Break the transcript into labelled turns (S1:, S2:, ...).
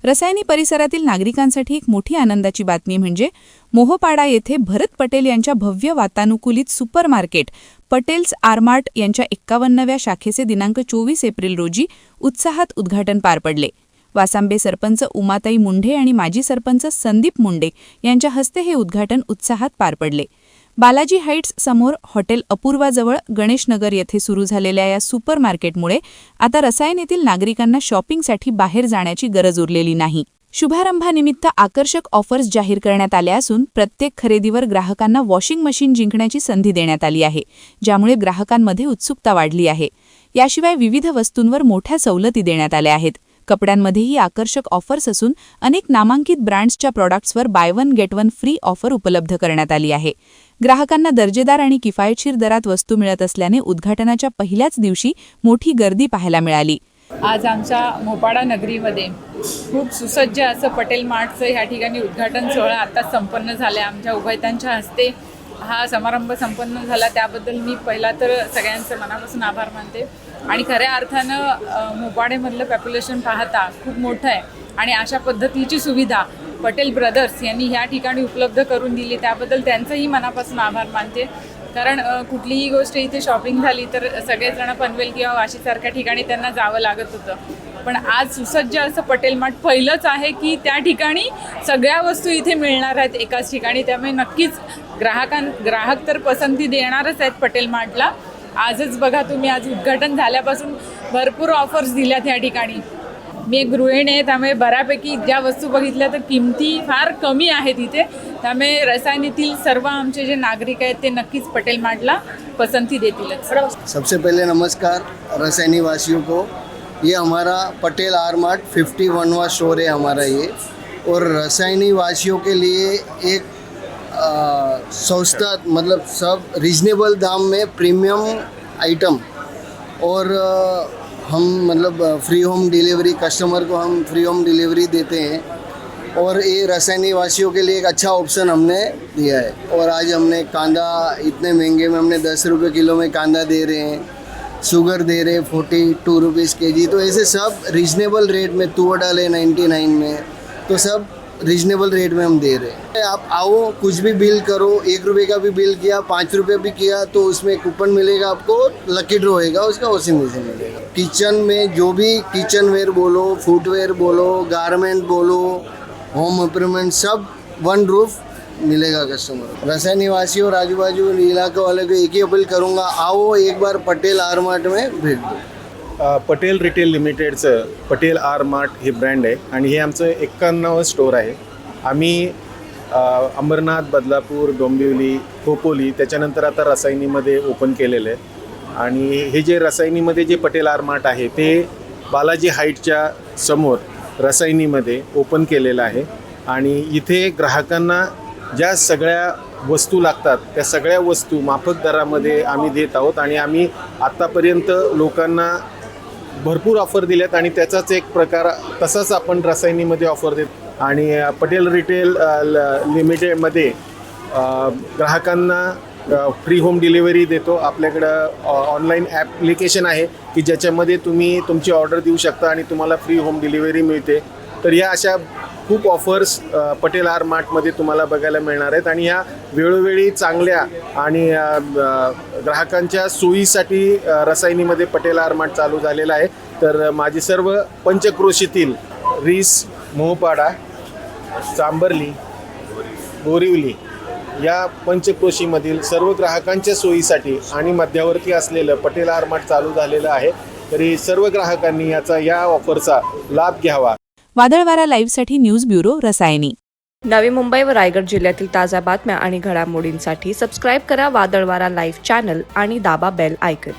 S1: रसायनी परिसरातील नागरिकांसाठी एक मोठी आनंदाची बातमी म्हणजे मोहोपाडा येथे भरत पटेल यांच्या भव्य वातानुकूलित सुपरमार्केट पटेल्स आरमार्ट यांच्या 51व्या शाखेचे दिनांक 24 एप्रिल रोजी उत्साहात उद्घाटन पार पडले। वासांबे सरपंच उमाताई मुंढे आणि माजी सरपंच संदीप मुंडे यांच्या हस्ते हे उद्घाटन उत्साहात पार पडले। बालाजी हाईट्स समोर हॉटेल अपूर्वाजवळ गणेशनगर येथे सुरू झालेल्या या सुपरमार्केटमुळे आता रसायनीतील नागरिकांना शॉपिंगसाठी बाहेर जाण्याची गरज उरलेली नाही। शुभारंभानिमित्त आकर्षक ऑफर्स जाहीर करण्यात आल्या असून प्रत्येक खरेदीवर ग्राहकांना वॉशिंग मशीन जिंकण्याची संधी देण्यात आली आहे, ज्यामुळे ग्राहकांमध्ये उत्सुकता वाढली आहे। याशिवाय विविध वस्तूंवर मोठ्या सवलती देण्यात आल्या आहेत। कपड्यांमध्येही आकर्षक ऑफर्स असून अनेक नामांकित ब्रँड्सच्या प्रॉडक्ट्सवर buy one get one free offer उपलब्ध करण्यात आली आहे। ग्राहकांना दर्जेदार आणि किफायतशीर दरात वस्तू मिळत असल्याने उद्घाटनाच्या पहिल्याच दिवशी मोठी गर्दी पाहायला मिळाली।
S2: आज आमच्या मोहोपाडा नगरीमध्ये खूप सुसज्ज असं पटेल मार्टचं ह्या ठिकाणी उद्घाटन सोहळा आता संपन्न झाला। आमच्या उभयतांच्या हस्ते हा समारंभ संपन्न झाला, त्याबद्दल मी पहिला तर सगळ्यांचे मनापासून आभार मानते। आणि खऱ्या अर्थानं मोहोपाड्यामधलं पॉप्युलेशन पाहता खूप मोठं आहे आणि अशा पद्धतीची सुविधा पटेल ब्रदर्स यांनी ह्या ठिकाणी उपलब्ध करून दिली, त्याबद्दल त्यांचंही मनापासून आभार मानते। कारण कुठलीही गोष्ट इथे शॉपिंग झाली तर सगळेजण पनवेल किंवा वाशीसारख्या ठिकाणी त्यांना जावं लागत होतं, पण आज सुसज्ज असं पटेल मार्ट पहिलंच आहे की त्या ठिकाणी सगळ्या वस्तू इथे मिळणार आहेत एकाच ठिकाणी। त्यामुळे नक्कीच ग्राहक तर पसंती देणारच आहेत पटेल मार्टला। आजच बघा तुम्ही, आज उद्घाटन झाल्यापासून भरपूर ऑफर्स दिल्यात ह्या ठिकाणी। मी एक गृहिणी आहे, त्यामुळे बऱ्यापैकी ज्या वस्तू बघितल्या तर किमती फार कमी आहेत इथे, त्यामुळे रसायनीतील सर्व आमचे जे नागरिक आहेत ते नक्कीच पटेल मार्टला पसंती देतीलच।
S3: सबसे पहले नमस्कार रसायनी वासियों को। ये हमारा पटेल आरमार्ट 51वां स्टोर है हमारा ये, और रसायनी वासियों के लिए एक सस्ता मतलब सब रीजनेबल दाम में प्रीमियम आइटम, और हम मतलब फ्री होम डिलीवरी, कस्टमर को हम फ्री होम डिलीवरी देते हैं, और ये रसायनी वासियों के लिए एक अच्छा ऑप्शन हमने दिया है। और आज हमने कांदा इतने महंगे में हमने 10 रुपये किलो में कांदा दे रहे हैं, शुगर दे रहे हैं 42 रुपीज़ kg, तो ऐसे सब रीजनेबल रेट में, तुअर दाल है 99 में, तो सब रीजनेबल रेट में हम दे रहे हैं। आप आओ, कुछ भी बिल करो, 1 रुपये का भी बिल किया, 5 रुपये भी किया तो उसमें कूपन मिलेगा आपको, लकी ड्रॉ होएगा, उसका वॉशिंग मशीन मिलेगा। किचन में जो भी किचन वेयर बोलो, फुटवेयर बोलो, गारमेंट बोलो, होम इम्प्रूवमेंट, सब वन रूफ मिलेगा कस्टमर। रसायनी वासी और आजू बाजू इलाके वाले को एक ही अपील करूँगा, आओ एक बार पटेल आरमार्ट में भेट दो।
S4: पटेल रिटेल लिमिटेडचं पटेल आरमार्ट हे ब्रँड आहे आणि हे आमचं 51वं स्टोर आहे। आम्ही अंबरनाथ, बदलापूर, डोंबिवली, खोपोली, त्याच्यानंतर आता रसायनीमध्ये ओपन केलेलं आहे। आणि हे जे रसायनीमध्ये जे पटेल आरमार्ट आहे ते बालाजी हाईटच्या समोर रसायनीमध्ये ओपन केलेलं आहे। आणि इथे ग्राहकांना ज्या सगळ्या वस्तू लागतात त्या सगळ्या वस्तू माफक दरामध्ये आम्ही देत आहोत। आणि आम्ही आत्तापर्यंत लोकांना भरपूर ऑफर दिल्यात आणि त्याचाच एक प्रकार तसाच आपण रसायनीमध्ये ऑफर देत। आणि पटेल रिटेल लिमिटेडमध्ये ग्राहकांना फ्री होम डिलिव्हरी देतो। आपल्याकडं ऑनलाईन ॲप्लिकेशन आहे की ज्याच्यामध्ये तुम्ही तुमची ऑर्डर देऊ शकता आणि तुम्हाला फ्री होम डिलिव्हरी मिळते। तर या अशा खूप ऑफर्स पटेल आरमार्टमध्ये तुम्हाला बघायला मिळणार आहेत। आणि ह्या वेळोवेळी चांगल्या आणि ग्राहकांच्या सोयीसाठी रसायनीमध्ये पटेल आरमार्ट चालू झालेला आहे। तर माझी सर्व पंचक्रोशीतील रीस, मोहोपाडा, चांबर्ली, बोरिवली या पंचक्रोशीमधील सर्व ग्राहकांच्या सोयीसाठी आणि मध्यावर्ती असलेलं पटेल आरमार्ट चालू झालेलं आहे। तरी सर्व ग्राहकांनी या ऑफरचा लाभ घ्यावा।
S1: वादळवारा लाईव्हसाठी न्यूज ब्युरो रसायनी।
S5: नवी मुंबई व रायगड जिल्ह्यातील ताज्या बातम्या आणि घडामोडींसाठी सबस्क्राईब करा वादळवारा लाईव्ह चॅनल आणि दाबा बेल आयकॉन।